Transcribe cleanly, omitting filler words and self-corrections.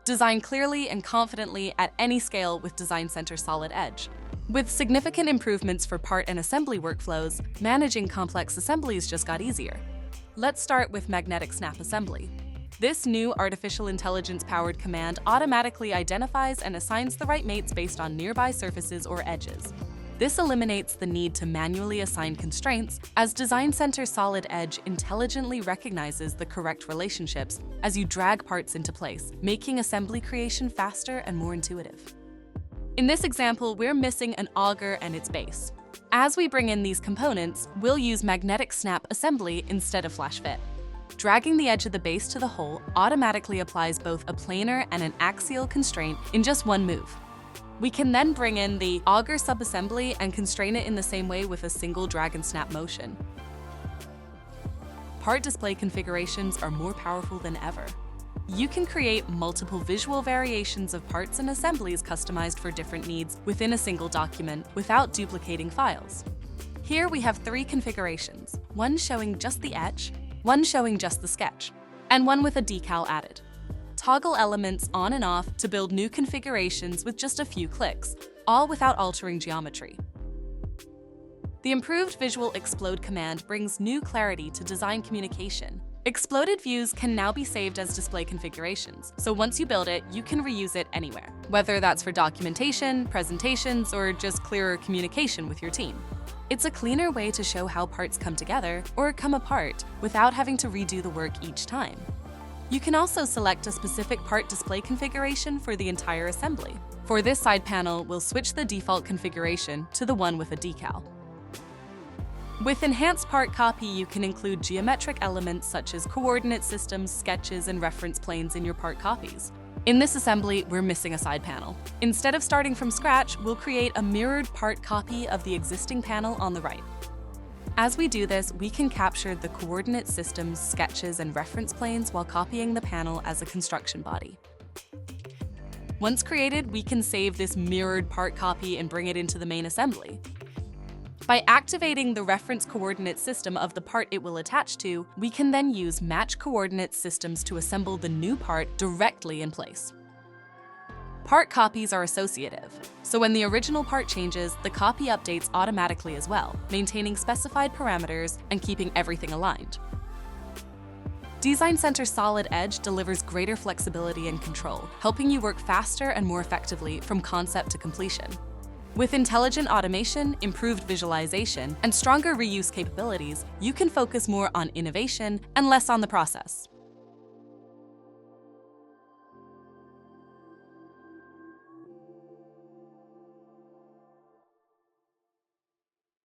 Design clearly and confidently at any scale with Designcenter Solid Edge. With significant improvements for part and assembly workflows, managing complex assemblies just got easier. Let's start with magnetic snap assembly. This new artificial intelligence-powered command automatically identifies and assigns the right mates based on nearby surfaces or edges. This eliminates the need to manually assign constraints, as Designcenter Solid Edge intelligently recognizes the correct relationships as you drag parts into place, making assembly creation faster and more intuitive. In this example, we're missing an auger and its base. As we bring in these components, we'll use magnetic snap assembly instead of flash fit. Dragging the edge of the base to the hole automatically applies both a planar and an axial constraint in just one move. We can then bring in the auger subassembly and constrain it in the same way with a single drag and snap motion. Part display configurations are more powerful than ever. You can create multiple visual variations of parts and assemblies customized for different needs within a single document without duplicating files. Here we have 3 configurations, one showing just the edge, one showing just the sketch, and one with a decal added. Toggle elements on and off to build new configurations with just a few clicks, all without altering geometry. The improved visual explode command brings new clarity to design communication. Exploded views can now be saved as display configurations, so once you build it, you can reuse it anywhere, whether that's for documentation, presentations, or just clearer communication with your team. It's a cleaner way to show how parts come together or come apart without having to redo the work each time. You can also select a specific part display configuration for the entire assembly. For this side panel, we'll switch the default configuration to the one with a decal. With Enhanced Part Copy, you can include geometric elements such as coordinate systems, sketches, and reference planes in your part copies. In this assembly, we're missing a side panel. Instead of starting from scratch, we'll create a mirrored part copy of the existing panel on the right. As we do this, we can capture the coordinate systems, sketches, and reference planes while copying the panel as a construction body. Once created, we can save this mirrored part copy and bring it into the main assembly. By activating the reference coordinate system of the part it will attach to, we can then use match coordinate systems to assemble the new part directly in place. Part copies are associative, so when the original part changes, the copy updates automatically as well, maintaining specified parameters and keeping everything aligned. Designcenter Solid Edge delivers greater flexibility and control, helping you work faster and more effectively from concept to completion. With intelligent automation, improved visualization, and stronger reuse capabilities, you can focus more on innovation and less on the process.